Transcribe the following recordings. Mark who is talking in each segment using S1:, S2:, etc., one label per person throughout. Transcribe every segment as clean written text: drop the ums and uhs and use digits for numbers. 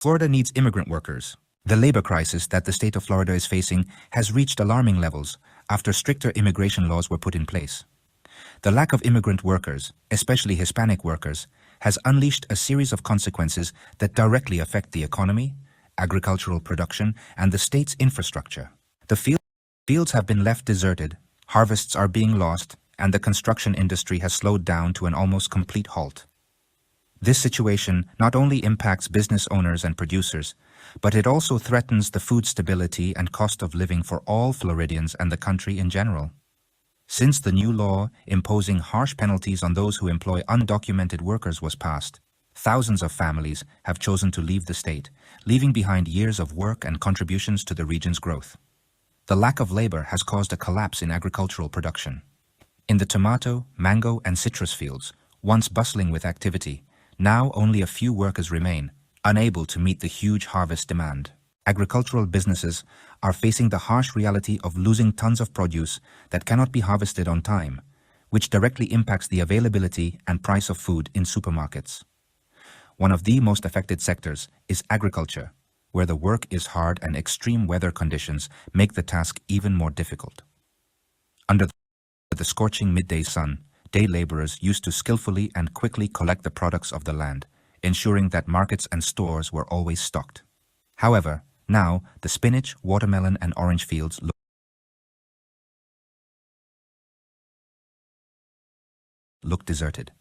S1: Florida needs immigrant workers. The labor crisis that the state of Florida is facing has reached alarming levels after stricter immigration laws were put in place. The lack of immigrant workers, especially Hispanic workers, has unleashed a series of consequences that directly affect the economy, agricultural production, and the state's infrastructure. The fields have been left deserted, harvests are being lost, and the construction industry has slowed down to an almost complete halt. This situation not only impacts business owners and producers, but it also threatens the food stability and cost of living for all Floridians and the country in general. Since the new law imposing harsh penalties on those who employ undocumented workers was passed, thousands of families have chosen to leave the state, leaving behind years of work and contributions to the region's growth. The lack of labor has caused a collapse in agricultural production. In the tomato, mango, and citrus fields, once bustling with activity, now only a few workers remain, unable to meet the huge harvest demand. Agricultural businesses are facing the harsh reality of losing tons of produce that cannot be harvested on time, which directly impacts the availability and price of food in supermarkets. One of the most affected sectors is agriculture, where the work is hard and extreme weather conditions make the task even more difficult. Under the scorching midday sun, day laborers used to skillfully and quickly collect the products of the land, ensuring that markets and stores were always stocked. However, now the spinach, watermelon, and orange fields look deserted.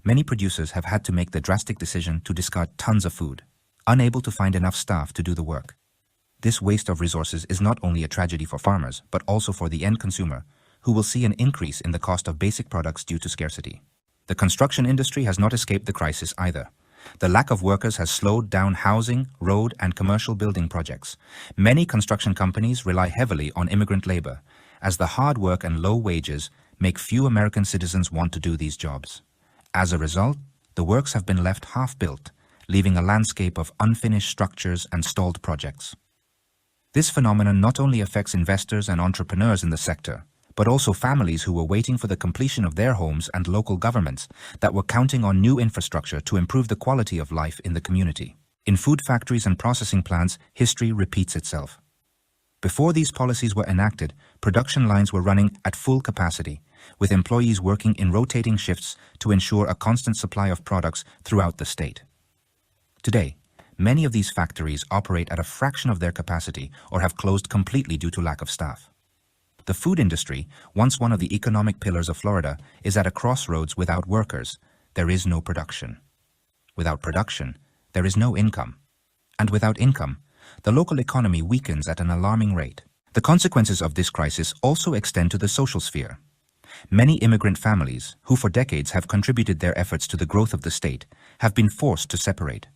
S1: Many producers have had to make the drastic decision to discard tons of food, unable to find enough staff to do the work. This waste of resources is not only a tragedy for farmers, but also for the end consumer, who will see an increase in the cost of basic products due to scarcity. The construction industry has not escaped the crisis either. The lack of workers has slowed down housing, road, and commercial building projects. Many construction companies rely heavily on immigrant labor, as the hard work and low wages make few American citizens want to do these jobs. As a result, the works have been left half-built, leaving a landscape of unfinished structures and stalled projects. This phenomenon not only affects investors and entrepreneurs in the sector, but also families who were waiting for the completion of their homes and local governments that were counting on new infrastructure to improve the quality of life in the community. In food factories and processing plants, history repeats itself. Before these policies were enacted, production lines were running at full capacity, with employees working in rotating shifts to ensure a constant supply of products throughout the state. Today, many of these factories operate at a fraction of their capacity or have closed completely due to lack of staff. The food industry, once one of the economic pillars of Florida, is at a crossroads. Without workers, there is no production. Without production, there is no income. And without income, the local economy weakens at an alarming rate. The consequences of this crisis also extend to the social sphere. Many immigrant families, who for decades have contributed their efforts to the growth of the state, have been forced to separate.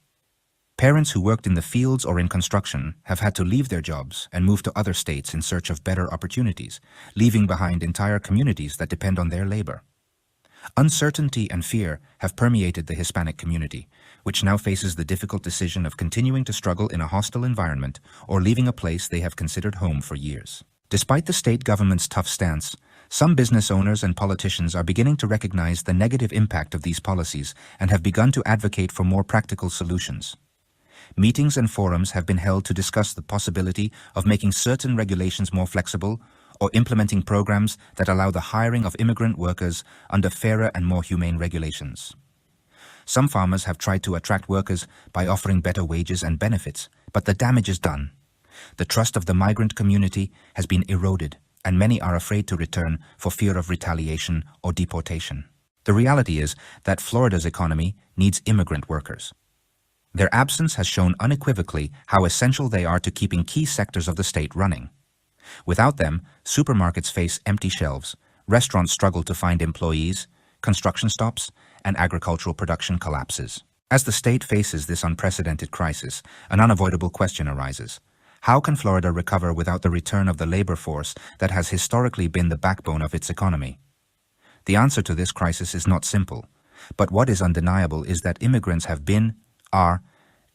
S1: Parents who worked in the fields or in construction have had to leave their jobs and move to other states in search of better opportunities, leaving behind entire communities that depend on their labor. Uncertainty and fear have permeated the Hispanic community, which now faces the difficult decision of continuing to struggle in a hostile environment or leaving a place they have considered home for years. Despite the state government's tough stance, some business owners and politicians are beginning to recognize the negative impact of these policies and have begun to advocate for more practical solutions. Meetings and forums have been held to discuss the possibility of making certain regulations more flexible or implementing programs that allow the hiring of immigrant workers under fairer and more humane regulations. Some farmers have tried to attract workers by offering better wages and benefits, but the damage is done. The trust of the migrant community has been eroded, and many are afraid to return for fear of retaliation or deportation. The reality is that Florida's economy needs immigrant workers. Their absence has shown unequivocally how essential they are to keeping key sectors of the state running. Without them, supermarkets face empty shelves, restaurants struggle to find employees, construction stops, and agricultural production collapses. As the state faces this unprecedented crisis, an unavoidable question arises. How can Florida recover without the return of the labor force that has historically been the backbone of its economy? The answer to this crisis is not simple, but what is undeniable is that immigrants have been, are,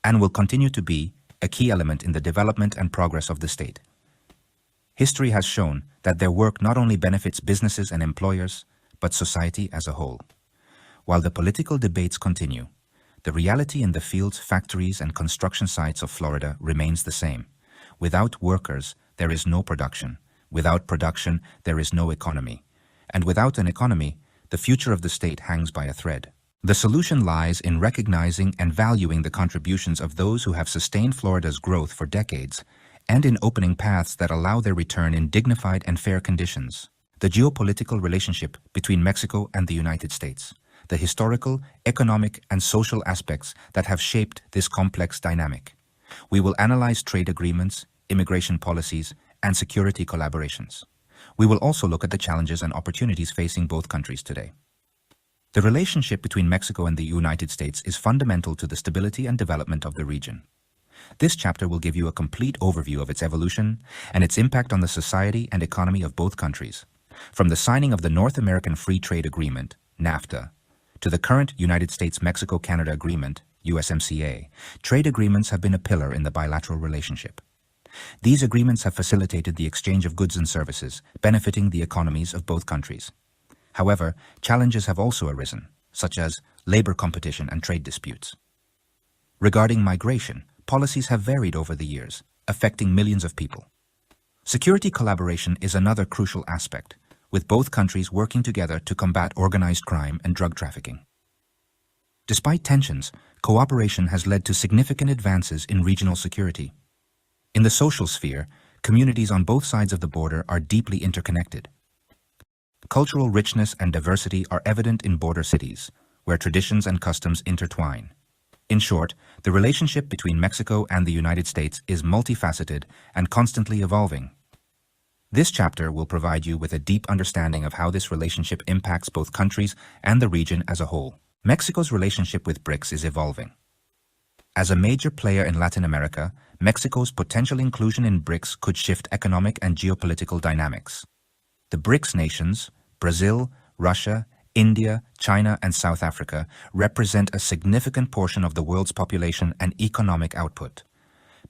S1: and will continue to be a key element in the development and progress of the state. History has shown that their work not only benefits businesses and employers, but society as a whole. While the political debates continue, The reality in the fields, factories, and construction sites of Florida remains the same. Without workers, there is no production. Without production, there is no economy. And without an economy, the future of the state hangs by a thread. The solution lies in recognizing and valuing the contributions of those who have sustained Florida's growth for decades, and in opening paths that allow their return in dignified and fair conditions. The geopolitical relationship between Mexico and the United States. The historical, economic, and social aspects that have shaped this complex dynamic. We will analyze trade agreements, immigration policies, and security collaborations. We will also look at the challenges and opportunities facing both countries today. The relationship between Mexico and the United States is fundamental to the stability and development of the region. This chapter will give you a complete overview of its evolution and its impact on the society and economy of both countries. From the signing of the North American Free Trade Agreement, NAFTA, to the current United States-Mexico-Canada Agreement, USMCA, trade agreements have been a pillar in the bilateral relationship. These agreements have facilitated the exchange of goods and services, benefiting the economies of both countries. However, challenges have also arisen, such as labor competition and trade disputes. Regarding migration, policies have varied over the years, affecting millions of people. Security collaboration is another crucial aspect, with both countries working together to combat organized crime and drug trafficking. Despite tensions, cooperation has led to significant advances in regional security. In the social sphere, communities on both sides of the border are deeply interconnected. Cultural richness and diversity are evident in border cities, where traditions and customs intertwine. In short, the relationship between Mexico and the United States is multifaceted and constantly evolving. This chapter will provide you with a deep understanding of how this relationship impacts both countries and the region as a whole. Mexico's relationship with BRICS is evolving. As a major player in Latin America, Mexico's potential inclusion in BRICS could shift economic and geopolitical dynamics. The BRICS nations, Brazil, Russia, India, China, and South Africa, represent a significant portion of the world's population and economic output.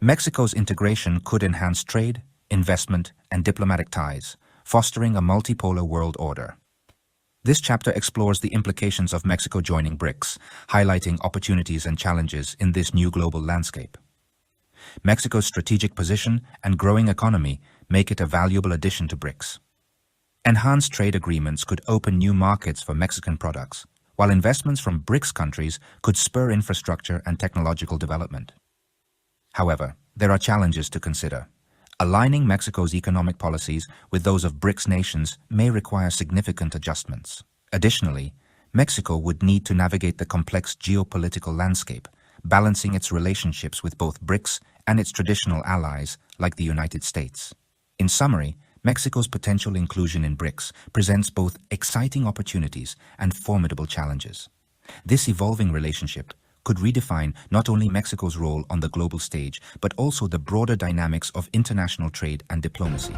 S1: Mexico's integration could enhance trade, investment, and diplomatic ties, fostering a multipolar world order. This chapter explores the implications of Mexico joining BRICS, highlighting opportunities and challenges in this new global landscape. Mexico's strategic position and growing economy make it a valuable addition to BRICS. Enhanced trade agreements could open new markets for Mexican products, while investments from BRICS countries could spur infrastructure and technological development. However, there are challenges to consider. Aligning Mexico's economic policies with those of BRICS nations may require significant adjustments. Additionally, Mexico would need to navigate the complex geopolitical landscape, balancing its relationships with both BRICS and its traditional allies like the United States. In summary, Mexico's potential inclusion in BRICS presents both exciting opportunities and formidable challenges. This evolving relationship could redefine not only Mexico's role on the global stage, but also the broader dynamics of international trade and diplomacy.